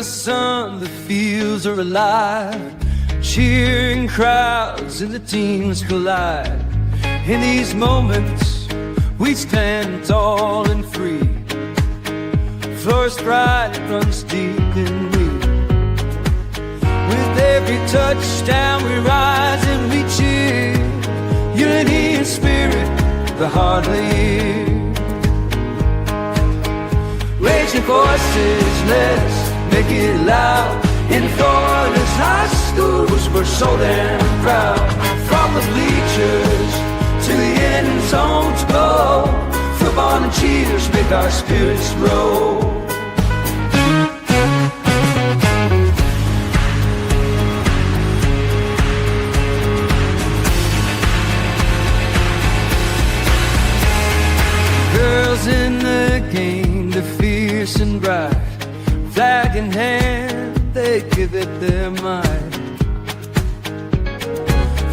the sun, the fields are alive. Cheering crowds and the teams collide. In these moments, we stand tall and free. Flourish pride runs deep in me. With every touchdown, we rise and we cheer. Unity and spirit, the heart of the year. Raise your voices, let's make it loud. In Florida's high schools, we're so damn proud. From the bleachers to the end zone to go, football and cheers make our spirits grow. Girls in the game, they're fierce and bright. Flag in hand, they give it their might.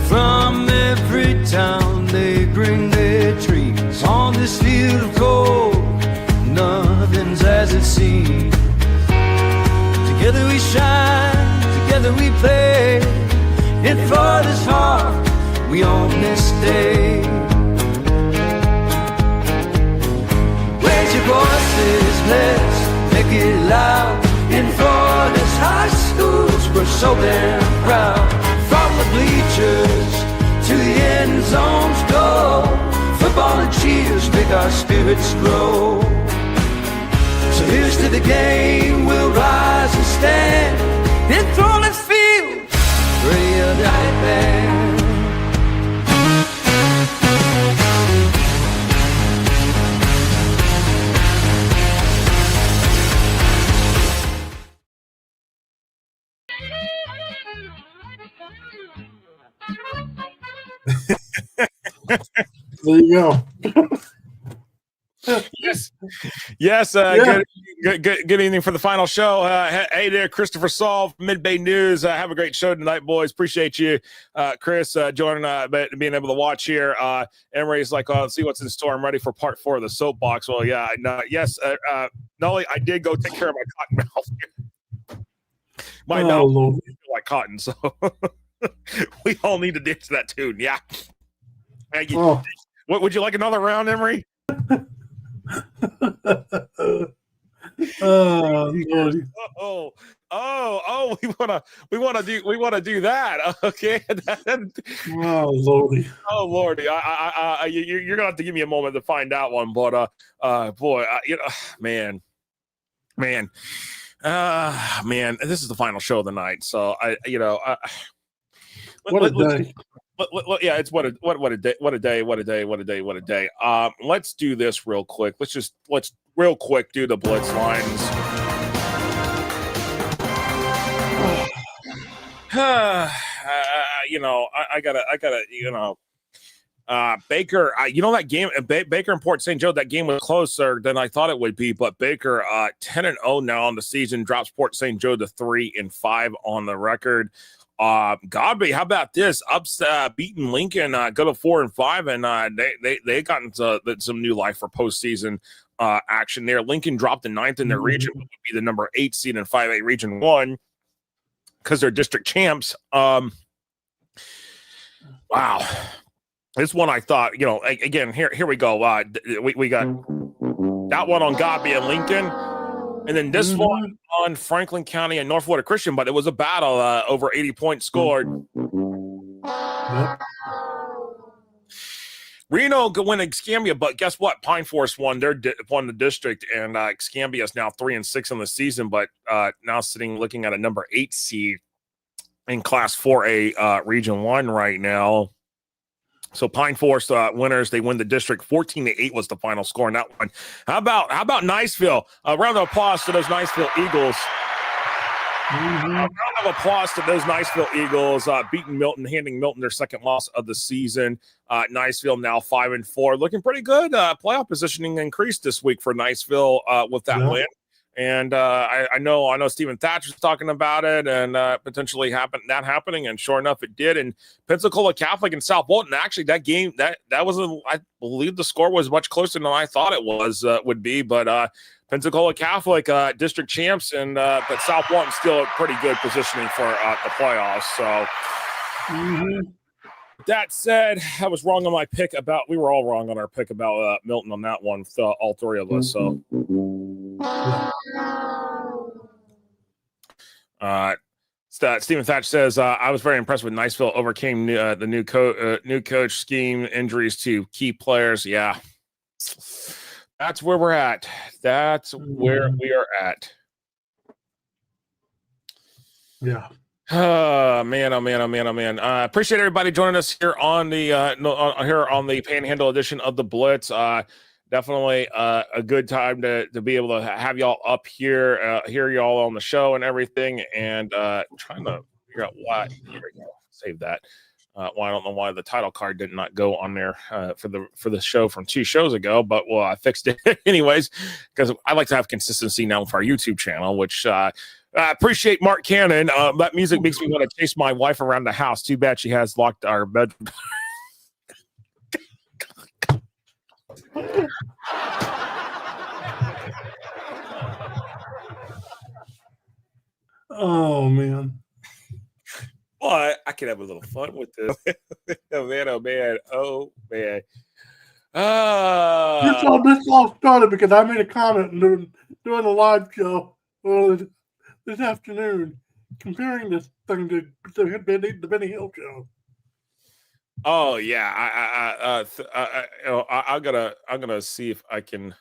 From every town they bring their dreams. On this field of gold, nothing's as it seems. Together we shine, together we play. In Florida's heart, we own this day. Raise your voices, let's make it loud. In Florida's high schools, we're so damn proud. From the bleachers to the end zones go, football and cheers make our spirits grow. So here's to the game, we'll rise and stand. Enthralled and feel, radio night band. There you go. Yes. Good evening for the final show. Hey there, Christopher Saul, Mid-Bay News. Have a great show tonight, boys. Appreciate you, Chris, joining, being able to watch here. Emery's like, let's see what's in store. I'm ready for part 4 of the soapbox. Well, yeah, yes. Nolly, I did go take care of my cotton mouth. My mouth feels like cotton, so we all need to dance to that tune. Yeah. What would you like another round, Emery? We want to do that. Okay. Oh Lordy. Oh Lordy. You're gonna have to give me a moment to find out one, but boy, man, this is the final show of the night. So what a day. Yeah, it's what a day. Let's do this real quick. Let's real quick do the Blitz lines. I gotta, Baker, that game, Baker and Port St. Joe, that game was closer than I thought it would be, but Baker, 10-0 now on the season, drops Port St. Joe to 3-5 on the record. Godby, how about this? Beating Lincoln, go to 4-5, and they got into some new life for postseason action there. Lincoln dropped the 9th in their region, which would be the number 8 seed in 5A Region 1 because they're district champs. Wow. This one I thought, again, here we go. We got that one on Godby and Lincoln. And then this one on Franklin County and North Florida Christian, but it was a battle, over 80 points scored. Yep. Reno won Escambia, but guess what? Pine Forest won the district, and Escambia is now 3-6 on the season, but now looking at a number 8 seed in Class 4A Region 1 right now. So Pine Forest winners, they win the district. 14-8 was the final score in that one. How about Niceville? A round of applause to those Niceville Eagles. A round of applause to those Niceville Eagles beating Milton, handing Milton their second loss of the season. Niceville now 5-4, looking pretty good. Playoff positioning increased this week for Niceville with that win. And I know Stephen Thatcher's talking about it and potentially happening. And sure enough, it did. And Pensacola Catholic and South Walton, actually, that game, that was, I believe the score was much closer than I thought it would be. But Pensacola Catholic district champs, and but South Walton still a pretty good positioning for the playoffs. So that said, I was wrong on my pick about. We were all wrong on our pick about Milton on that one. All three of us. So. Stephen Thatch says, I was very impressed with Niceville overcame the new coach scheme, injuries to key players. Yeah, that's where we're at. That's where we are at. Yeah. Oh man! Appreciate everybody joining us here on the Panhandle edition of the Blitz. Definitely a good time to be able to have y'all up here, hear y'all on the show and everything, and trying to figure out why. Here we go. Save that. I don't know why the title card did not go on there for the show from 2 shows ago, but well, I fixed it anyways because I like to have consistency now for our YouTube channel, which I appreciate Mark Cannon. That music makes me want to chase my wife around the house. Too bad she has locked our bedroom. Oh man. Well, I could have a little fun with this. Oh man. This all started because I made a comment doing a live show this afternoon, comparing this thing to the Benny Hill show. Oh yeah, I'm gonna see if I can.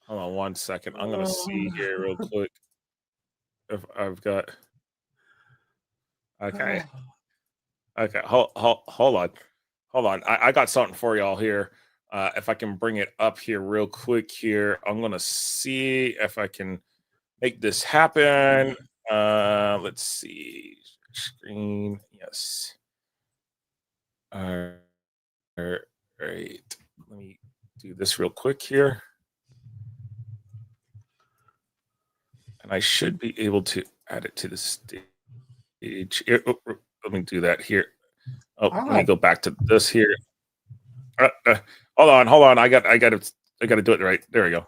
Hold on 1 second. I'm gonna see here real quick if I've got. Okay. Hold on. I got something for y'all here. If I can bring it up here real quick here, I'm gonna see if I can make this happen. Let's see. Screen. Yes. All right. Let me do this real quick here. And I should be able to add it to the stage. Let me do that here. Let me go back to this here. Hold on. I got to do it right. There we go.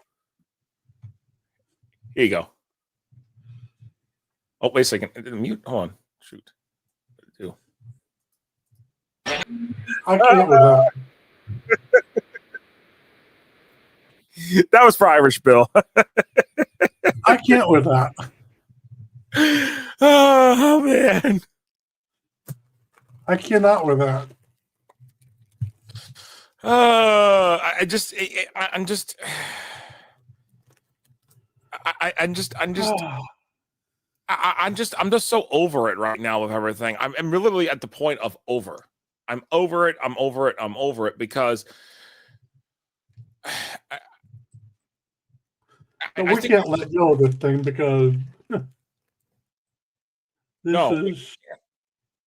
Here you go. Oh, wait a second. Mute. Hold on. Shoot. I can't with that. That was for Irish Bill. I can't with that. Oh man. I cannot with that. I'm just so over it right now with everything. I'm literally at the point of over. I'm over it because we can't let go of this thing because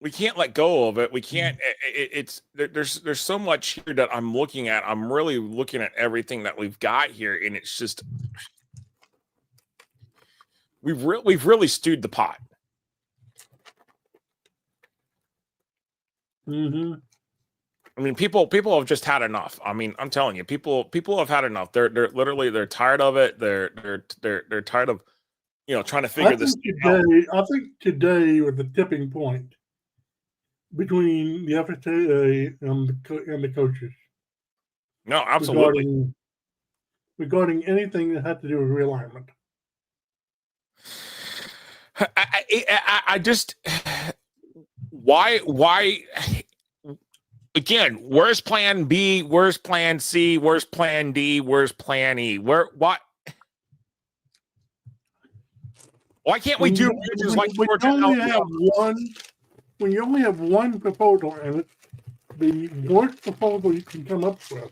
we can't let go of it. We can't. There's so much here that I'm looking at. I'm really looking at everything that we've got here, and it's just we've really stewed the pot. Mm-hmm. I mean, people have just had enough. I mean, I'm telling you, people have had enough. They're literally tired of it. They're tired of trying to figure this out. I think today was the tipping point between the FHSAA and the coaches. No, absolutely. Regarding anything that had to do with realignment. I just why again, where's plan B, where's plan C, where's plan D, where's plan E? Why can't we do like when you only have one proposal and it's the worst proposal you can come up with?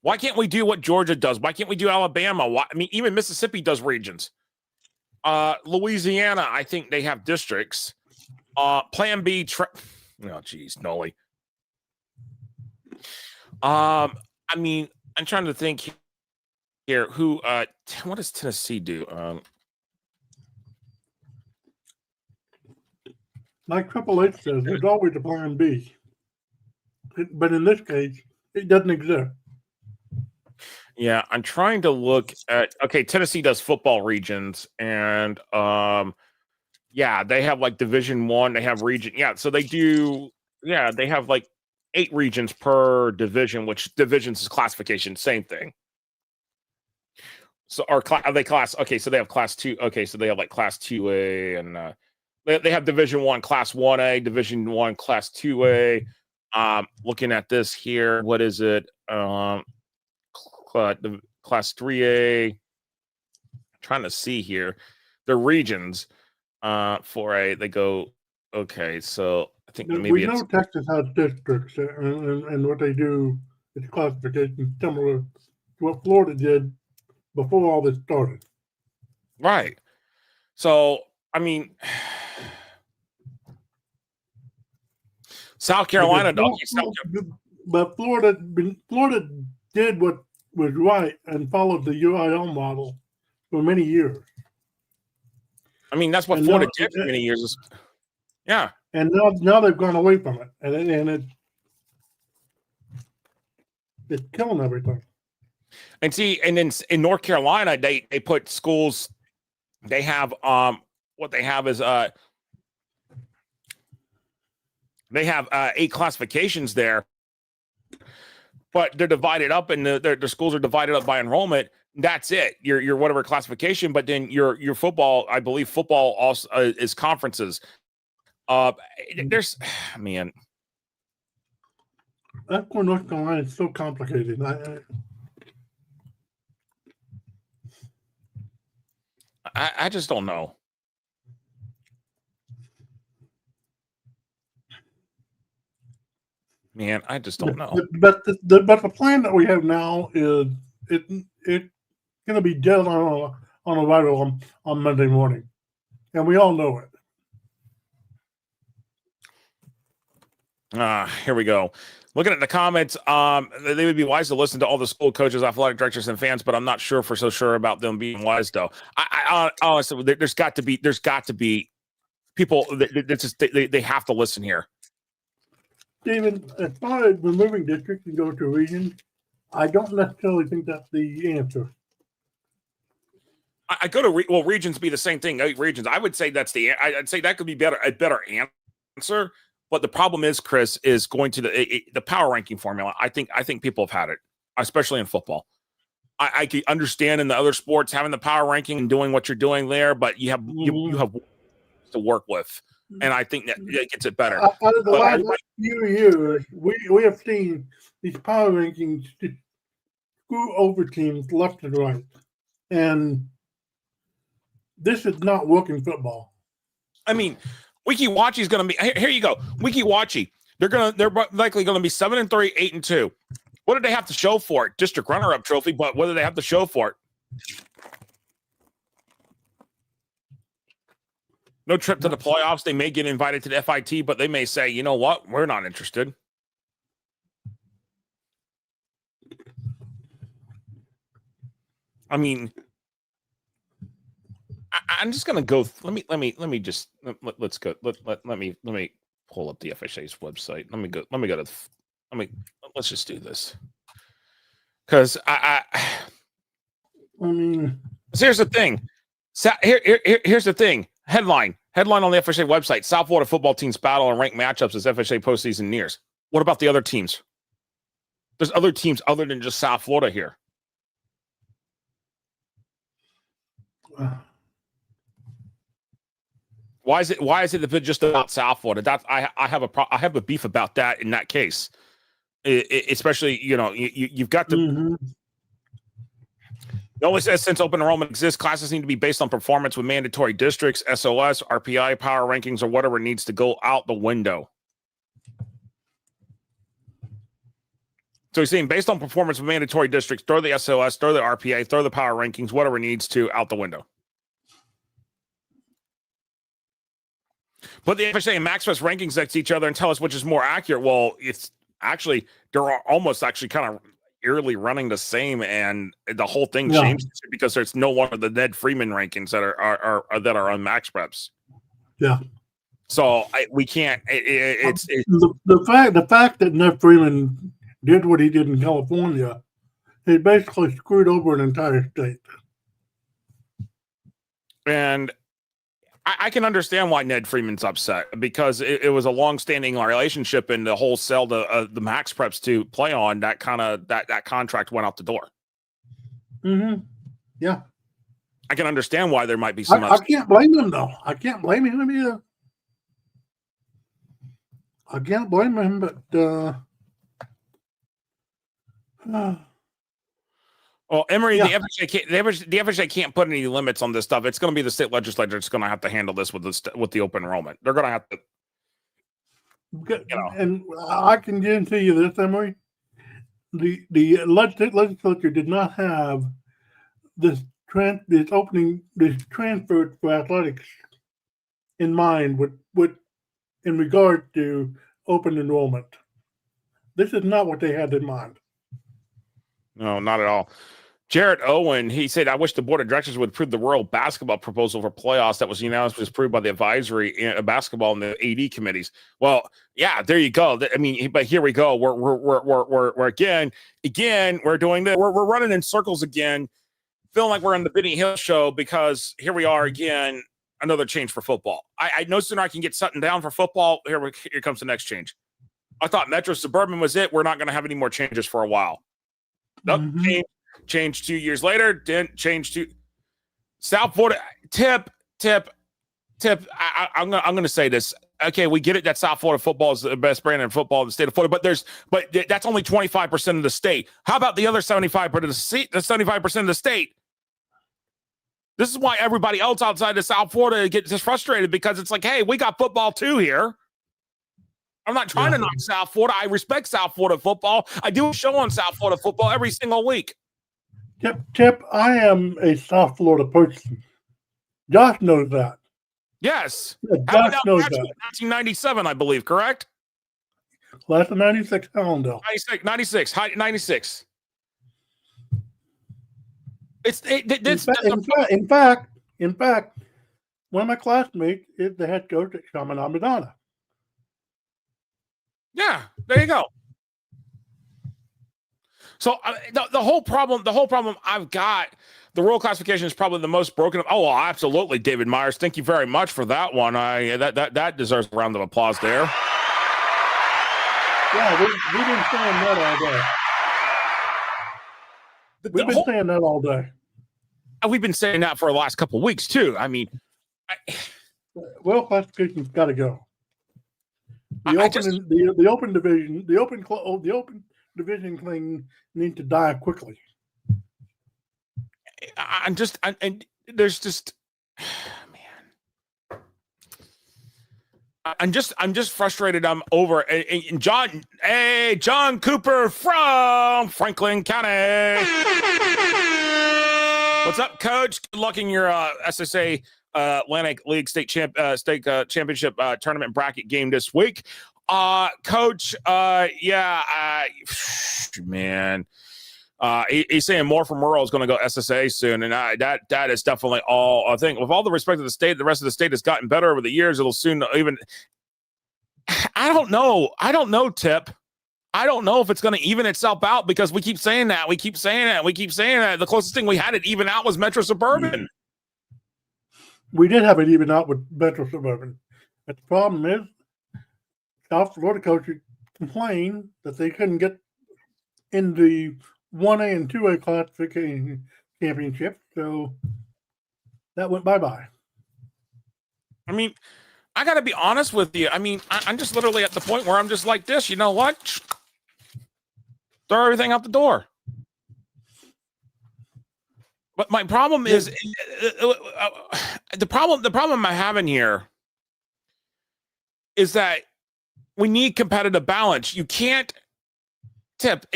Why can't we do what Georgia does? Why can't we do Alabama? Even Mississippi does regions. Louisiana, I think they have districts. Plan B. Nolly. I'm trying to think here. Who? What does Tennessee do? Like Triple H says, there's always a plan B. But in this case, it doesn't exist. Yeah, I'm trying to look at. Okay, Tennessee does football regions, and yeah, they have like Division I. They have region. Yeah, so they do. Yeah, they have like 8 regions per division, which divisions is classification, same thing. So are they class? Okay, so they have class 2. Okay, so they have like class 2A, and they have Division I, class 1A, Division I, class 2A. Looking at this here, what is it? Class 3A. Trying to see here, the regions. 4A, they go. Okay, so I think maybe we know Texas has districts, and what they do is classification similar to what Florida did before all this started. Right. So I mean, South Carolina, but Florida did what was right and followed the UIL model for many years. I mean, that's what Florida did for many years. Yeah. And now they've gone away from it, and it's killing everything. And see, and then in North Carolina, they put schools. They have what they have is they have 8 classifications there, but they're divided up, and their schools are divided up by enrollment. That's it. Your whatever classification, but then your football, I believe football also is conferences. There's man. That's where North Carolina is so complicated. I just don't know. Man, I just don't know. But the plan that we have now is it's going to be dead on arrival on Monday morning, and we all know it. Here we go. Looking at the comments, they would be wise to listen to all the school coaches, athletic directors, and fans, but I'm not sure about them being wise, though. I honestly, there's got to be people that they have to listen here. Stephen, as far as removing districts and going to regions, I don't necessarily think that's the answer. I go to regions be the same thing. Regions, I would say I'd say that could be a better answer. But the problem is, Chris, is going to the power ranking formula. I think people have had it, especially in football. I can understand in the other sports having the power ranking and doing what you're doing there, but you have to work with, and I think that it gets it better. Out of the last few years, we have seen these power rankings screw over teams left and right, and this is not working football. I mean, WikiWatchy is going to be here. You go, WikiWatchy. They're likely going to be 7-3, 8-2. What did they have to show for it? District runner-up trophy, but what do they have to show for it? No trip to the playoffs. They may get invited to the FIT, but they may say, you know what, we're not interested. I mean, I'm just gonna go. Let's go. Let me pull up the FHA's website. Let's just do this. Because I mean, so here's the thing. Here's the thing. Headline on the FHA website: South Florida football teams battle and rank matchups as FHA postseason nears. What about the other teams? There's other teams other than just South Florida here. Why is it just about South Florida? That's I have a beef about that in that case, especially you've got to. Mm-hmm. It only says since open enrollment exists, classes need to be based on performance with mandatory districts, SOS, RPI, power rankings, or whatever needs to go out the window. So he's saying based on performance with mandatory districts, throw the SOS, throw the RPA, throw the power rankings, whatever needs to out the window. Put the FHA and MaxFest rankings next to each other and tell us which is more accurate. Well, it's actually they're almost actually kind of eerily running the same, and the whole thing changed because there's no longer the Ned Freeman rankings that are on Max Preps. Yeah. So we can't. It's the fact that Ned Freeman did what he did in California, he basically screwed over an entire state. And I can understand why Ned Freeman's upset, because it was a long-standing relationship, and the whole sell the Max Preps to play on that contract went out the door. Mm-hmm. Yeah, I can understand why there might be some. I can't blame him though. I can't blame him either. I can't blame him, but well, Emory, the FHSAA can't put any limits on this stuff. It's going to be the state legislature that's going to have to handle this with the open enrollment. They're going to have to. And I can guarantee you this, Emory. The legislature did not have this transfer for athletics in mind with in regard to open enrollment. This is not what they had in mind. No, not at all. Jarrett Owen, he said, I wish the board of directors would approve the Royal basketball proposal for playoffs that was unanimously approved by the advisory basketball and the AD committees. Well, yeah, there you go. I mean, but here we go. We're again, we're doing this. We're running in circles again, feeling like we're on the Benny Hill show, because here we are again, another change for football. I no sooner I can get Sutton down for football. Here comes the next change. I thought Metro Suburban was it. We're not going to have any more changes for a while. Nope. Mm-hmm. Change 2 years later. Didn't change to South Florida. Tip. I'm gonna say this. Okay, we get it that South Florida football is the best brand in football in the state of Florida, but that's only 25% of the state. How about the other 75% of the state? This is why everybody else outside of South Florida gets just frustrated, because it's like, hey, we got football too here. I'm not trying to knock South Florida. I respect South Florida football. I do a show on South Florida football every single week. Tip, I am a South Florida person. Josh knows that. Yes. Yeah, Josh knows that. 1997, I believe, correct? Class of 96, Allendale. 96. In fact, one of my classmates is the head coach at Chaminade. Yeah, there you go. So the whole problem I've got, the rule classification is probably the most broken. Oh, well, absolutely, David Myers. Thank you very much for that one. That deserves a round of applause there. Yeah, we've been saying that all day. We've been saying that all day. We've been saying that for the last couple of weeks too. I mean, well, classification's got to go. The open division thing needs to die quickly. There's just, man. I'm just frustrated. I'm over. And John Cooper from Franklin County. What's up, Coach? Good luck in your SSAA Atlantic League State Championship tournament bracket game this week. Coach, man. He's saying more from Rural is going to go SSAA soon, and that is definitely all. I think, with all the respect of the state, the rest of the state has gotten better over the years. It'll soon even. I don't know, Tip. I don't know if it's going to even itself out, because we keep saying that. The closest thing we had it even out was Metro Suburban. We did have it even out with Metro Suburban. But the problem is, South Florida coaches complained that they couldn't get in the 1A and 2A classification championship, so that went bye-bye. I mean, I got to be honest with you. I mean, I'm just literally at the point where I'm just like this. You know what? Throw everything out the door. But my problem is the problem I'm having here is that we need competitive balance. You can't Tip.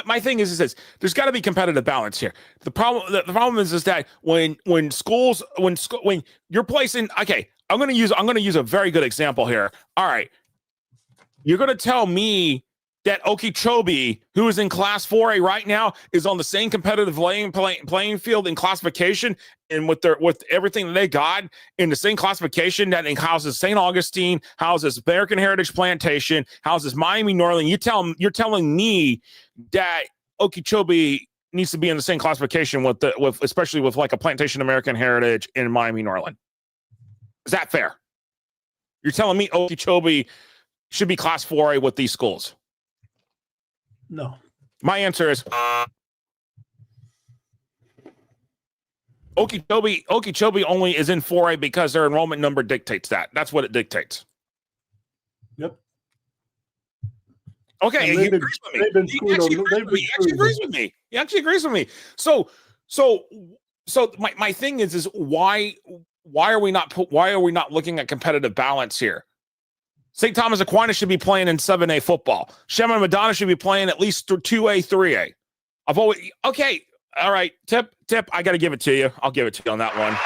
My thing is this: there's got to be competitive balance here. The problem is that when you're placing, okay, I'm going to use a very good example here. All right, you're going to tell me that Okeechobee, who is in Class 4A right now, is on the same competitive playing field in classification and with everything that they got in the same classification that houses St. Augustine, houses American Heritage Plantation, houses Miami Northern. You're telling me that Okeechobee needs to be in the same classification with especially with like a Plantation American Heritage in Miami Northern. Is that fair? You're telling me Okeechobee should be Class 4A with these schools? No. My answer is Okeechobee only is in 4A because their enrollment number dictates that. That's what it dictates. Yep. Okay, he agrees with me. He actually agrees with me. He actually agrees with me. So my thing is why are we not looking at competitive balance here? St. Thomas Aquinas should be playing in 7A football. Shema Madonna should be playing at least 2A, 3A. Okay, all right. Tip, I got to give it to you. I'll give it to you on that one.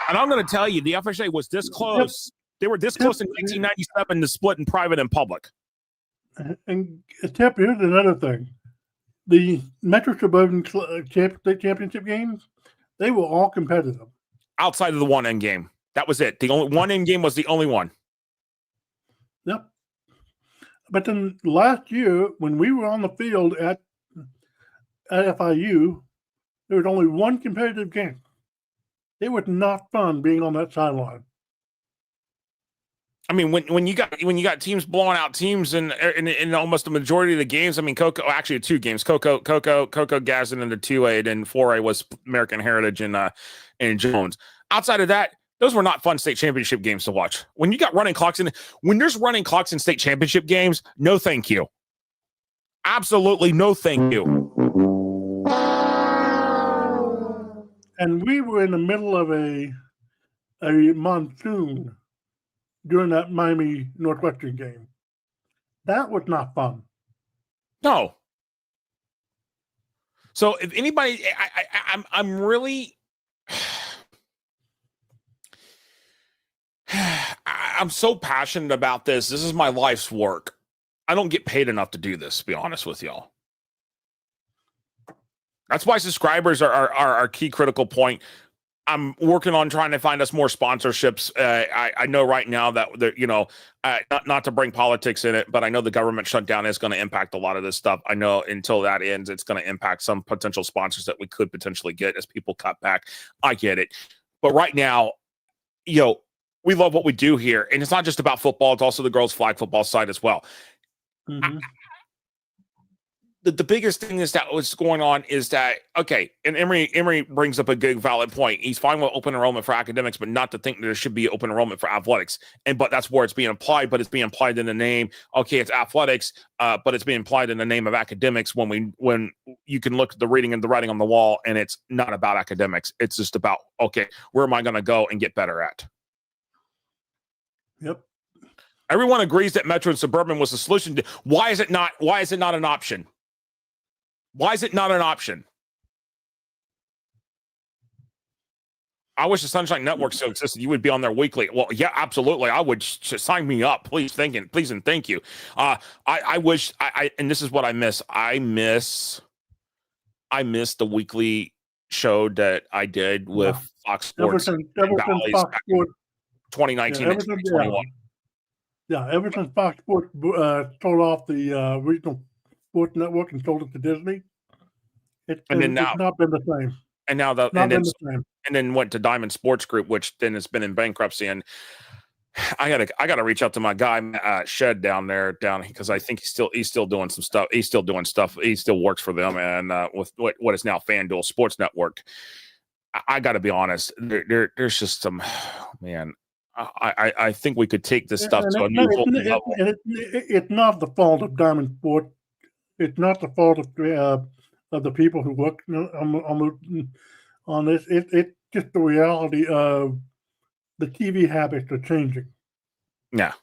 And I'm going to tell you, the FHSAA was this close. They were this close in 1997 to split in private and public. And Tip, here's another thing. The Metro Suburban Championship games, they were all competitive. Outside of the one end game. That was it. The only one end game was the only one. Yep. But then last year, when we were on the field at FIU, there was only one competitive game. It was not fun being on that sideline. I mean, when you got teams blowing out teams in almost the majority of the games. I mean, actually 2 games. Cocoa Gadsden in the 2A, and then 4A was American Heritage and Jones. Outside of that, those were not fun state championship games to watch. When you got running clocks when there's running clocks in state championship games, no thank you. Absolutely no thank you. And we were in the middle of a monsoon during that Miami Northwestern game. That was not fun. No. So if anybody, I'm really, I'm so passionate about this. This is my life's work. I don't get paid enough to do this, to be honest with y'all. That's why subscribers are our key critical point. I'm working on trying to find us more sponsorships. I know right now that not to bring politics in it, but I know the government shutdown is going to impact a lot of this stuff. I know until that ends, it's going to impact some potential sponsors that we could potentially get as people cut back. I get it. But right now, we love what we do here. And it's not just about football. It's also the girls' flag football side as well. Mm-hmm. The biggest thing is that what's going on is that, okay, and Emory brings up a good valid point. He's fine with open enrollment for academics, but not to think that there should be open enrollment for athletics. But that's where it's being applied, but it's being applied in the name. Okay, it's athletics, but it's being applied in the name of academics when you can look at the reading and the writing on the wall, and it's not about academics. It's just about, okay, where am I going to go and get better at? Yep. Everyone agrees that Metro and Suburban was the solution. Why is it not an option? Why is it not an option? I wish the Sunshine Network still existed. You would be on there weekly. Well, yeah, absolutely. I would. Sign me up, please. Please and thank you. I wish. And this is what I miss. I miss the weekly show that I did with Fox Sports. Ever since Fox Sports, 2019 and 2021. Yeah, ever since Fox Sports sold off the regional sports network and sold it to Disney, it's not been the same. And now and then went to Diamond Sports Group, which then has been in bankruptcy. And I gotta reach out to my guy Shed down because I think he's still doing some stuff. He's still doing stuff. He still works for them, and with what is now FanDuel Sports Network. I got to be honest. There's just some man. I think we could take this stuff to a new level. It's not the fault of Diamond Sports. It's not the fault of the people who work on this. It's just the reality of the TV habits are changing. Yeah.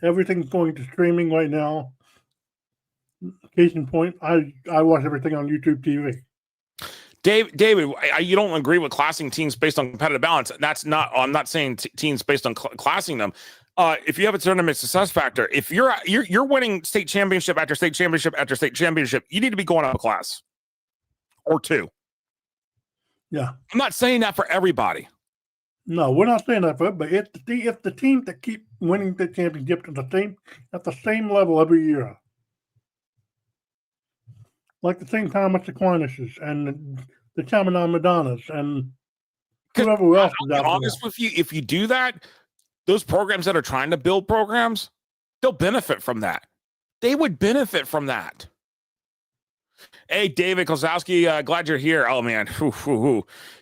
Everything's going to streaming right now. Case in point, I watch everything on YouTube TV. David, you don't agree with classing teams based on competitive balance. That's not. I'm not saying teams based on classing them. If you have a tournament success factor, if you're winning state championship after state championship after state championship, you need to be going up a class or two. Yeah. I'm not saying that for everybody. No, we're not saying that for it, but if the teams that keep winning the championship at the same level every year, like the St. Thomas Aquinas and the Chaminade Madonnas and whoever else is out there. Honest with you, if you do that, those programs that are trying to build programs, they'll benefit from that. They would benefit from that. Hey, David Kozlowski, glad you're here. Oh man,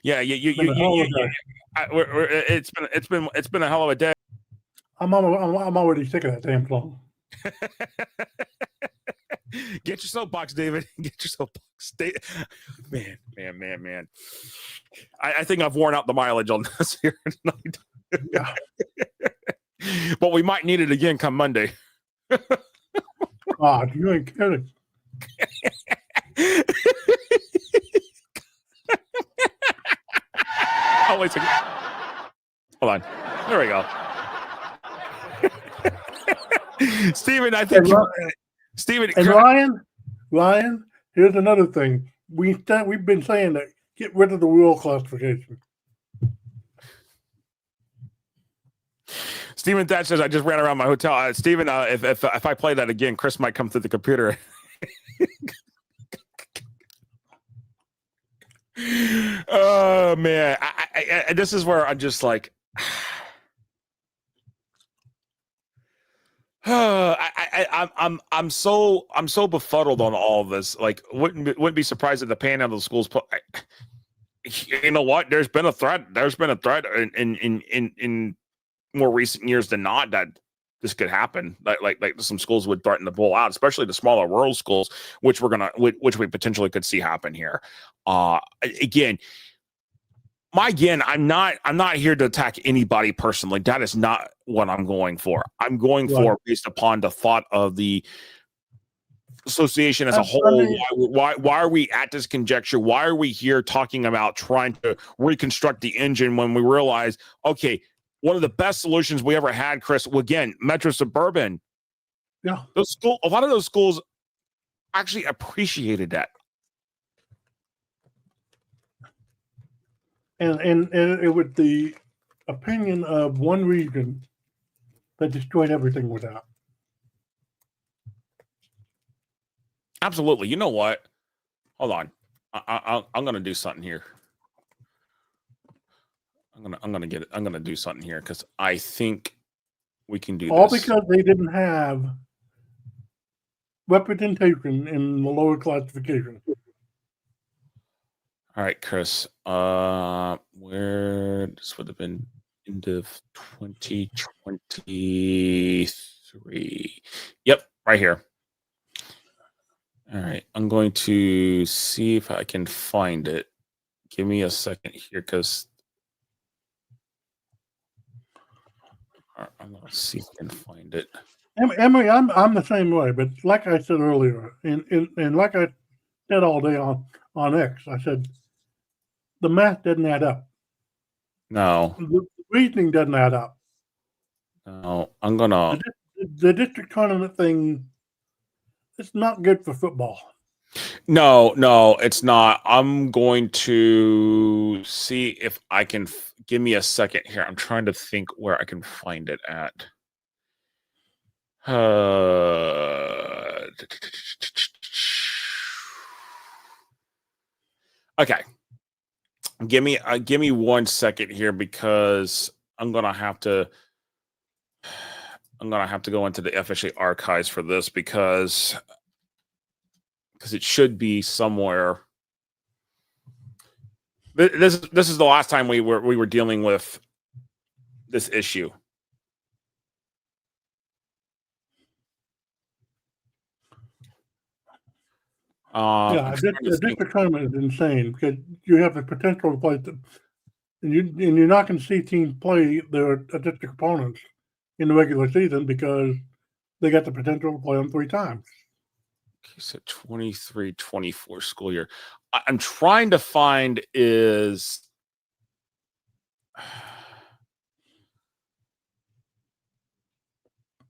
yeah, it's been a hell of a day. I'm already sick of that damn song. Get your soapbox, David. Get your soapbox. Man. I think I've worn out the mileage on this here tonight. Yeah. But we might need it again come Monday. God, you ain't kidding. Oh, wait a second. Hold on. There we go. Steven, I think Steven and Ryan, here's another thing. We've been saying that get rid of the world classification. Steven Thatch says I just ran around my hotel. Steven, if I play that again, Chris might come through the computer. Oh man, I this is where I'm just like, I'm so befuddled on all of this. Like, wouldn't be surprised if the Panhandle schools. You know what? There's been a threat. In more recent years than not that this could happen. Like some schools would threaten to pull out, especially the smaller rural schools, which we potentially could see happen here. Again, I'm not here to attack anybody personally. That is not what I'm going for. I'm going for based upon the thought of the association as a whole. Why are we at this conjecture? Why are we here talking about trying to reconstruct the engine when we realize, okay, one of the best solutions we ever had, Chris, again, Metro Suburban. Yeah. A lot of those schools actually appreciated that. And it was the opinion of one region that destroyed everything with that. Absolutely. You know what? Hold on. I'm going to do something here. I'm gonna do something here because I think we can do all this. Because they didn't have representation in the lower classification. All right, Chris. Where this would have been end of 2023. Yep, right here. All right, I'm going to see if I can find it. Give me a second here because I'm going to see if I can find it. Emily, I'm the same way, but like I said earlier, and like I said all day on X, I said the math doesn't add up. No. The reasoning doesn't add up. No, I'm going to... The district tournament thing, it's not good for football. No, it's not. I'm going to see if I can... Give me a second here. I'm trying to think where I can find it at. Okay. Give me 1 second here because I'm gonna have to go into the FHA archives for this because it should be somewhere. This is the last time we were dealing with this issue. The district tournament is insane because you have the potential to play them, and you're not going to see teams play their district opponents in the regular season because they got the potential to play them 3 times. Okay, so 23-24 school year. I'm trying to find is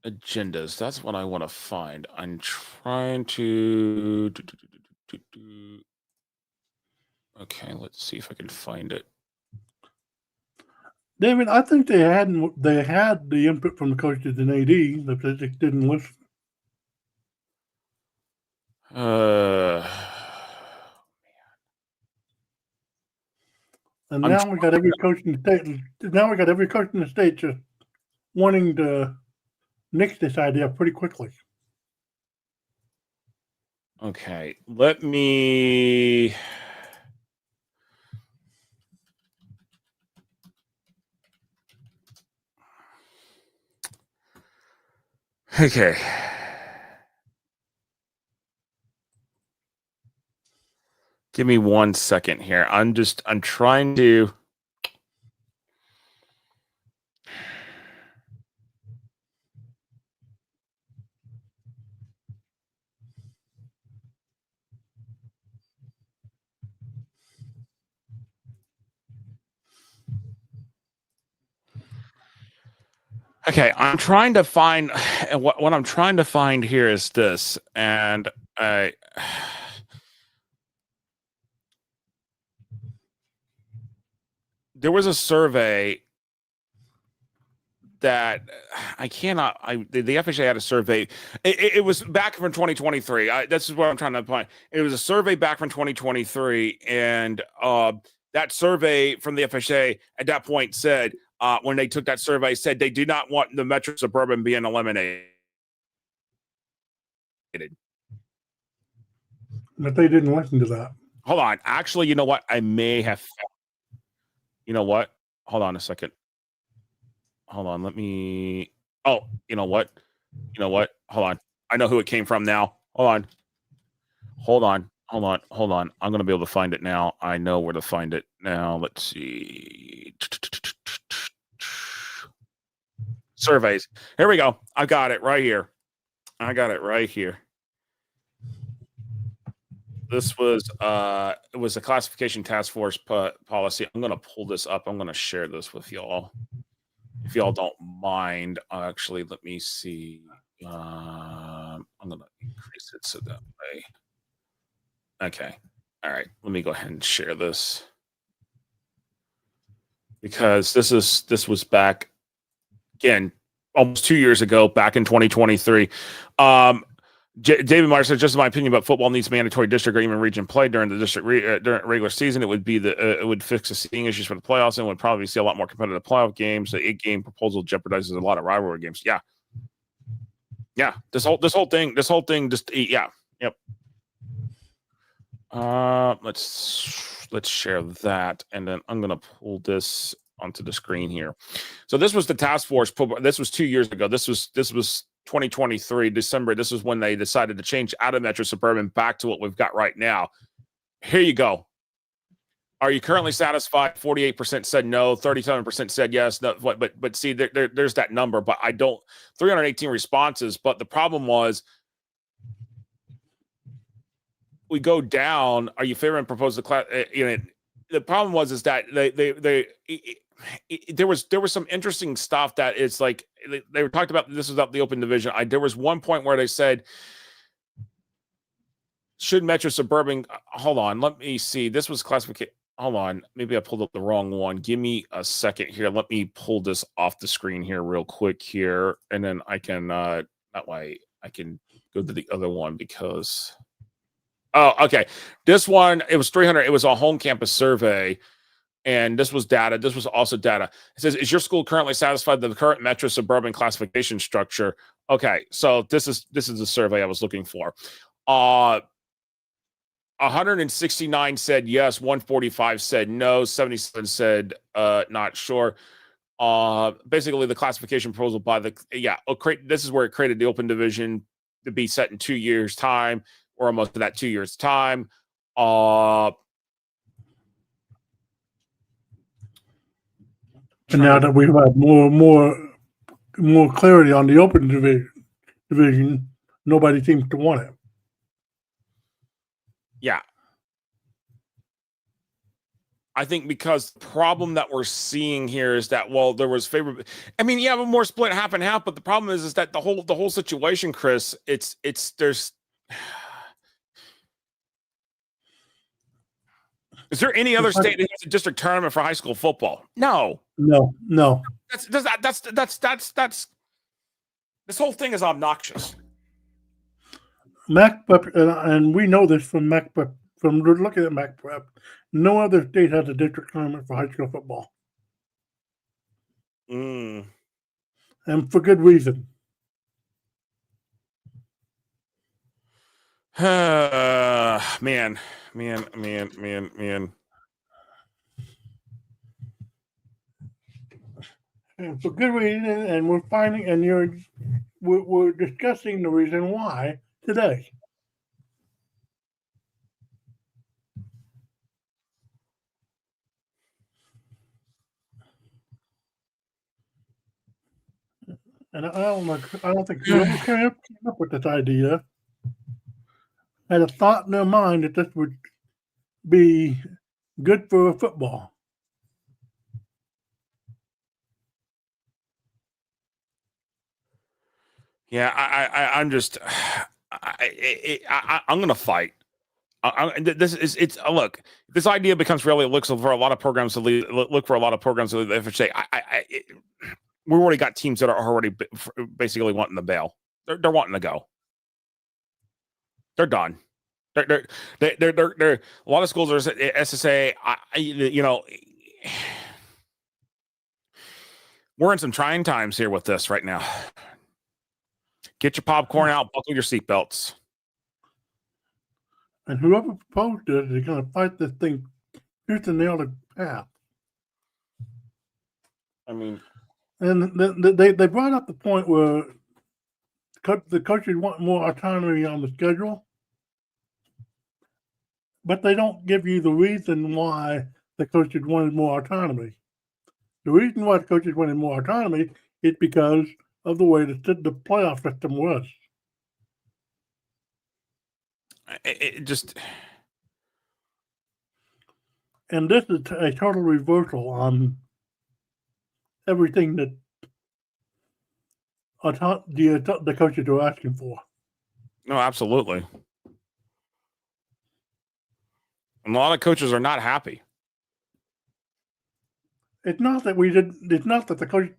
agendas. That's what I want to find. I'm trying to. Okay, let's see if I can find it. David, I think they had the input from the coaches and AD, but they just didn't listen. And now we got every coach in the state. Now we got every coach in the state just wanting to nix this idea pretty quickly. Okay, let me. Okay. Give me 1 second here. I'm trying to. Okay, I'm trying to find what I'm trying to find here is this, and there was a survey that I cannot. The FHA had a survey. It was back from 2023. This is what I'm trying to find. It was a survey back from 2023, and that survey from the FHA at that point said. When they took that survey, said they do not want the Metro Suburban being eliminated. But they didn't listen to that. Hold on. Actually, you know what? I may have. You know what? Hold on a second. Hold on. Let me. Oh, you know what? You know what? Hold on. I know who it came from now. Hold on. Hold on. Hold on. Hold on. I'm going to be able to find it now. I know where to find it now. Let's see. Surveys. Here we go. I got it right here. I got it right here. This was it was a classification task force policy. I'm going to pull this up. I'm going to share this with y'all. If y'all don't mind, actually, let me see. I'm going to increase it so that way. Okay. All right. Let me go ahead and share this. Because this was back again almost 2 years ago, back in 2023. David Meyer said, just in my opinion, but football needs mandatory district or even region play during the district during regular season. It would be it would fix the seating issues for the playoffs and would probably see a lot more competitive playoff games. The 8-game proposal jeopardizes a lot of rivalry games. Yeah. This whole thing just yeah. Yep. Let's share that, and then I'm gonna pull this onto the screen here. So this was the task force. This was 2 years ago. This was 2023 December. This is when they decided to change out of Metro Suburban back to what we've got right now. Here you go. Are you currently satisfied? 48% said no. 37% said yes. No, but see, there's that number. But I don't. 318 responses. But the problem was. We go down. Are you favoring proposed class? The problem was is that there was some interesting stuff that it's like they were talked about. This was up the open division. There was one point where they said, should Metro Suburban? Hold on, let me see. This was classification. Hold on, maybe I pulled up the wrong one. Give me a second here. Let me pull this off the screen here real quick here, and then I can that way I can go to the other one because. Oh, okay. This one, it was 300. It was a home campus survey, and this was data. This was also data. It says, is your school currently satisfied with the current Metro Suburban classification structure? Okay, so this is the survey I was looking for. 169 said yes, 145 said no, 77 said not sure. Basically, the classification proposal by this is where it created the open division to be set in 2 years' time. Or almost to that 2 years' time. And now that we've had more clarity on the open division, nobody seems to want it. Yeah. I think because the problem that we're seeing here is that, well, there was favorable. I mean, yeah, more split half and half, but the problem is that the whole situation, Chris, there's. Is there any other state that has a district tournament for high school football? No. That's this whole thing is obnoxious. Mac Prep, and we know this from Mac Prep, from looking at Mac Prep. No other state has a district tournament for high school football. And for good reason. Man. And for good reason, and we're finding, and we're discussing the reason why today. And I don't think whoever came up with this idea had a thought in their mind that this would be good for football. Yeah, I'm just, I'm going to fight. Look, this idea becomes really looks for a lot of programs to look for a lot of programs to leave the FHSAA. We already got teams that are already basically wanting to bail. They're wanting to go. They're done. They're a lot of schools are SSAA. We're in some trying times here with this right now. Get your popcorn out, buckle your seatbelts. And whoever proposed it is going to fight this thing tooth and nail to path. I mean, and they brought up the point where the coaches want more autonomy on the schedule, but they don't give you the reason why the coaches wanted more autonomy. The reason why the coaches wanted more autonomy is because of the way the playoff system was. It just, and this is a total reversal on everything that the coaches are asking for. No, absolutely. And a lot of coaches are not happy. It's not that it's not that the coach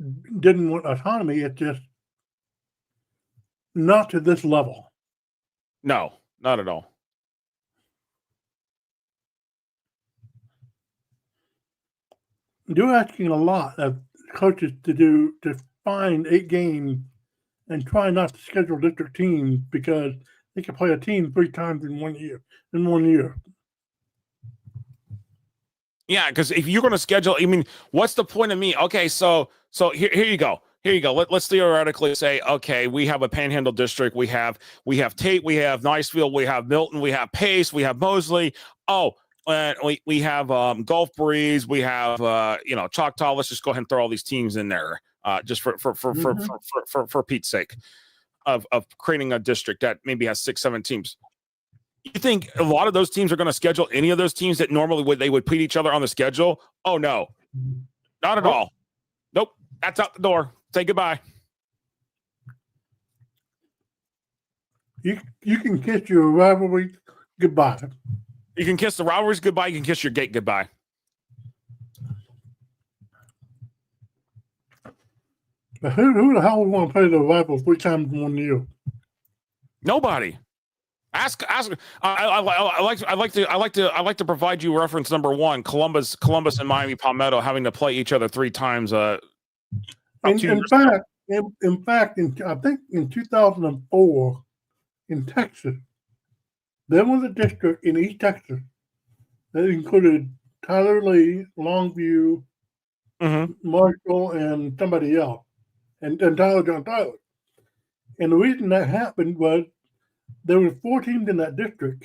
didn't want autonomy. It's just not to this level. No, not at all. You're asking a lot of coaches to find 8 games and try not to schedule district teams because they can play a team 3 times in 1 year. Yeah, because if you're going to schedule, I mean, what's the point of me? Okay, so here you go. Here you go. Let's theoretically say, okay, we have a Panhandle district. We have Tate, we have Niceville, we have Milton, we have Pace, we have Mosley. Oh, and we have Gulf Breeze, we have Choctaw. Let's just go ahead and throw all these teams in there, just for Pete's sake, of creating a district that maybe has 6-7 teams. You think a lot of those teams are going to schedule any of those teams that normally they would beat each other on the schedule? Oh no, not at all. Nope, that's out the door. Say goodbye. You can kiss your rivalry goodbye. You can kiss the rivalries goodbye. You can kiss your gate goodbye. But who the hell would want to play the rival 3 times in 1 year? Nobody. Ask. I like to provide you reference number 1. Columbus, and Miami Palmetto having to play each other 3 times. In fact, I think in 2004 in Texas, there was a district in East Texas that included Tyler Lee, Longview, Marshall, and somebody else, and John Tyler. And the reason that happened was there were 4 teams in that district,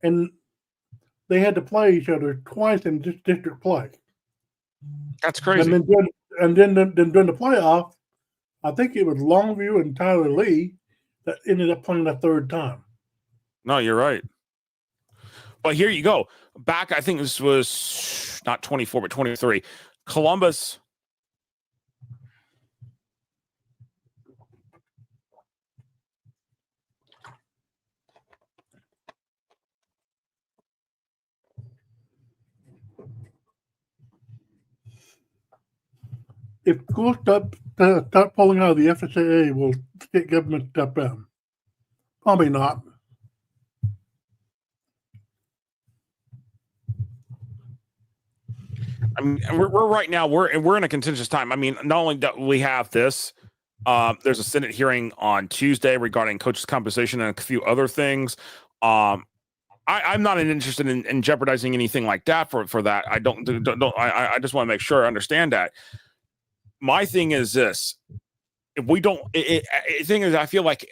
and they had to play each other twice in this district play. That's crazy. And then during the playoff, I think it was Longview and Tyler Lee that ended up playing a 3rd time. No, you're right. But here you go. Back, I think this was not 24, but 23. Columbus. If schools start pulling out of the FHSAA, will state government step in? Probably not. I mean, we're right now we're in a contentious time. I mean, not only do we have this, there's a Senate hearing on Tuesday regarding coaches' compensation and a few other things. I'm not interested in jeopardizing anything like that for that. I don't. I just want to make sure I understand that. My thing is this: if we don't, the thing is, I feel like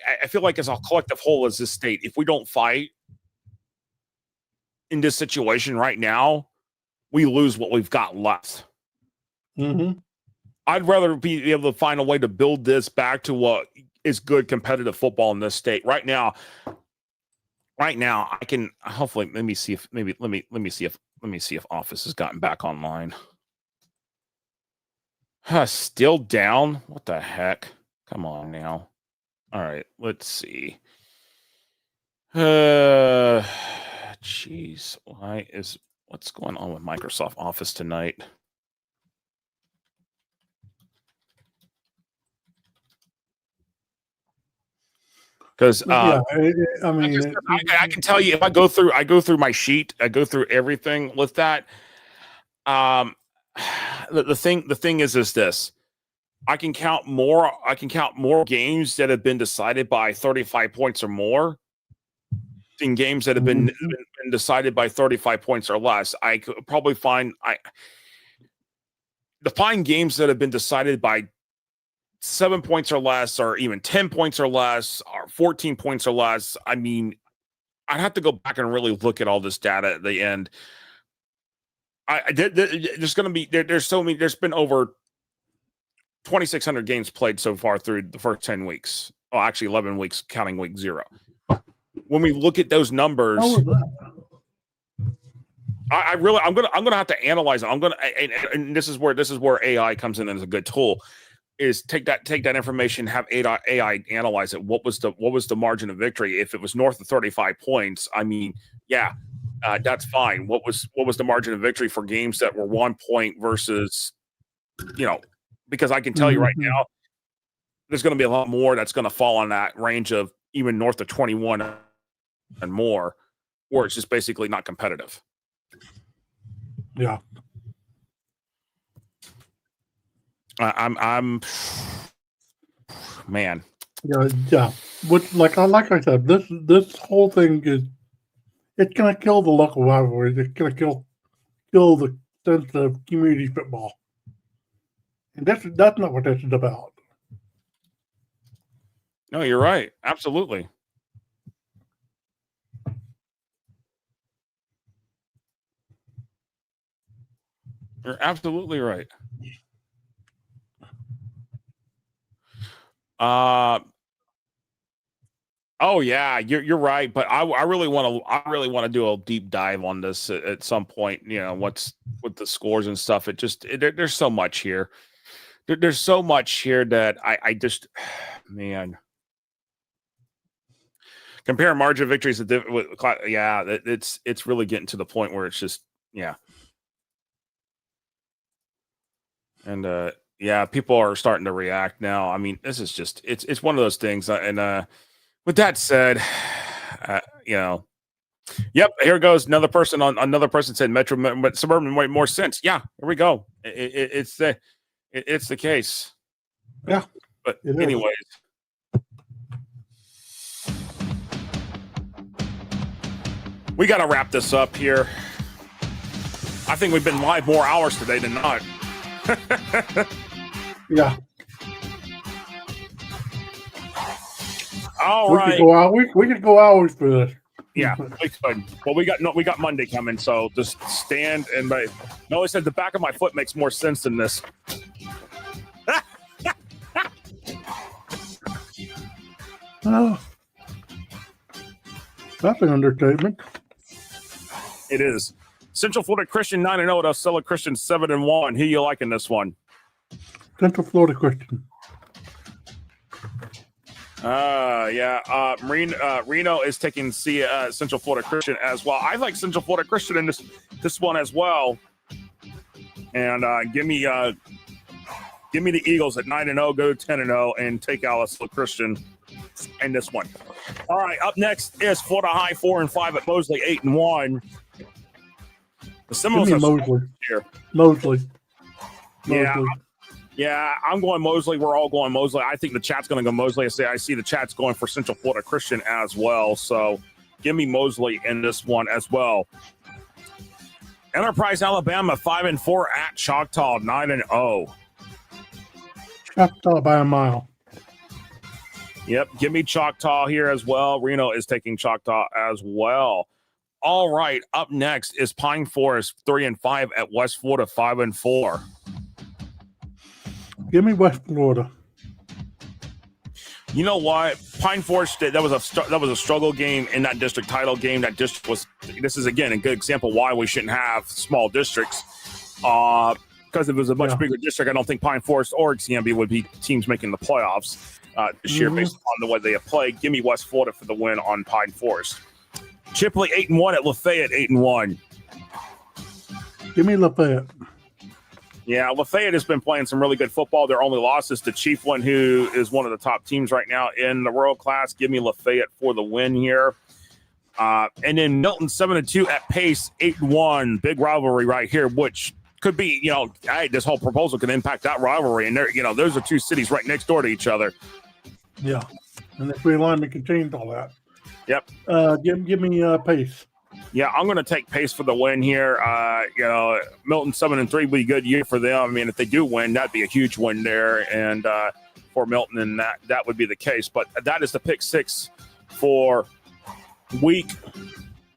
as a collective whole, as this state, if we don't fight in this situation right now, we lose what we've got left. Mm-hmm. I'd rather be able to find a way to build this back to what is good competitive football in this state. Right now, I can hopefully let me see if Office has gotten back online. Still down? What the heck? Come on now. All right, let's see. Jeez, what's going on with Microsoft Office tonight? Because I mean, I can tell you if I go through my sheet, I go through everything with that. The thing is this: I can count more games that have been decided by 35 points or more than games that have been decided by 35 points or less. I could probably find games that have been decided by 7 points or less, or even 10 points or less, or 14 points or less. I mean, I'd have to go back and really look at all this data at the end. There's going to be there's so many. There's been over 2,600 games played so far through the first 10 weeks. Oh, actually 11 weeks, counting week 0. When we look at those numbers, I'm gonna have to analyze it. And this is where AI comes in as a good tool. Is take that information, have AI analyze it. What was the margin of victory? If it was north of 35 points, I mean, yeah, that's fine. What was the margin of victory for games that were 1 point versus, because I can tell you right now, there's going to be a lot more that's going to fall on that range of even north of 21 and more, or it's just basically not competitive. Yeah. I'm man. Yeah. Like I said, this whole thing it's gonna kill the local rivalries. It's gonna kill the sense of community football, and that's not what this is about. No, you're right. Absolutely. You're absolutely right. Oh yeah, you're right. But I really want to do a deep dive on this at some point. What's with the scores and stuff. There's so much here. There's so much here that I just, man. Compare margin of victories with it's really getting to the point where it's just, yeah. And people are starting to react now. I mean, this is just it's one of those things. And with that said, yep, here goes another person. Another person said Metro, but suburban made more sense. Yeah, here we go. It's the case. Yeah, but anyways. We got to wrap this up here. I think we've been live more hours today than not. Yeah. All right. We could go hours for this. Yeah, we could. Well, we got Monday coming, so just stand and Melly said the back of my foot makes more sense than this. Oh, that's an understatement. It is. Central Florida Christian 9-0 at Osceola Christian 7-1. Who you liking this one? Central Florida Christian. Reno is taking Central Florida Christian as well. I like Central Florida Christian in this one as well. And give me the Eagles at 9-0, go 10-0, and take Osceola Christian in this one. All right, up next is Florida High 4-5 at Mosley 8-1. The Seminoles Give me Mosley. Here. Mosley. Yeah, I'm going Mosley. We're all going Mosley. I think the chat's going to go Mosley. I see the chat's going for Central Florida Christian as well. So give me Mosley in this one as well. Enterprise, Alabama, 5-4 at Choctaw, 9-0. Choctaw by a mile. Yep, give me Choctaw here as well. Reno is taking Choctaw as well. All right, up next is Pine Forest, 3-5 at West Florida, 5-4. Give me West Florida. You know what? Pine Forest, that was a struggle game in that district title game. That district was. This is again a good example why we shouldn't have small districts. Because if it was a much bigger district, I don't think Pine Forest or Escambia would be teams making the playoffs this year based on the way they have played. Give me West Florida for the win on Pine Forest. Chipley 8-1 at Lafayette 8-1. Give me Lafayette. Yeah, Lafayette has been playing some really good football. Their only loss is to Chiefland, who is one of the top teams right now in the Royal Class. Give me Lafayette for the win here. And then Milton 7-2 at Pace 8-1. Big rivalry right here, which could be, this whole proposal could impact that rivalry. And those are two cities right next door to each other. Yeah, and the realignment can change all that. Yep. Give me Pace. Yeah, I'm going to take Pace for the win here. Milton 7-3 would be a good year for them. I mean, if they do win, that'd be a huge win there, and for Milton, and that would be the case. But that is the pick 6 for week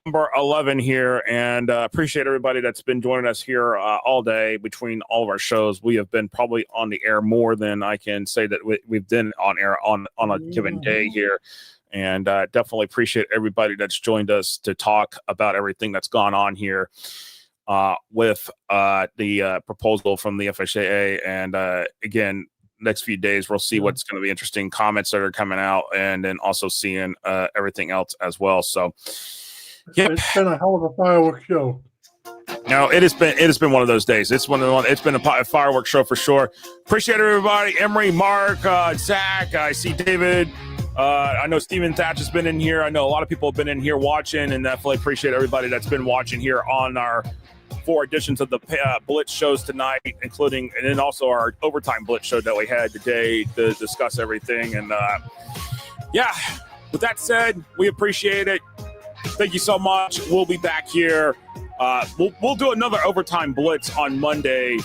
number 11 here, and appreciate everybody that's been joining us here all day between all of our shows. We have been probably on the air more than I can say that we've been on air on a given day here. And definitely appreciate everybody that's joined us to talk about everything that's gone on here with the proposal from the FHSAA. And again, next few days, we'll see what's going to be interesting comments that are coming out, and then also seeing everything else as well. So, yeah, it's been a hell of a fireworks show. No, it has been one of those days. It's been a fireworks show for sure. Appreciate everybody. Emery, Mark, Zach. I see David. I know Steven Thatch has been in here. I know a lot of people have been in here watching, and definitely appreciate everybody that's been watching here on our 4 editions of the Blitz shows tonight, including, and then also our overtime Blitz show that we had today to discuss everything. And with that said, we appreciate it. Thank you so much. We'll be back here. We'll do another overtime Blitz on Monday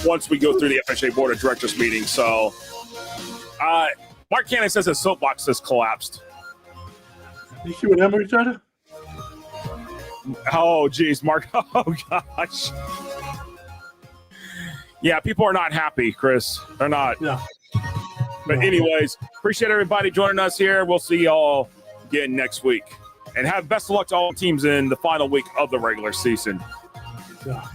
once we go through the FHA Board of Directors meeting. So, Mark Cannon says his soapbox has collapsed. You see what Emery said? Oh, geez, Mark. Oh, gosh. Yeah, people are not happy, Chris. They're not. Yeah. But anyways, appreciate everybody joining us here. We'll see y'all again next week. And have best of luck to all teams in the final week of the regular season. Yeah.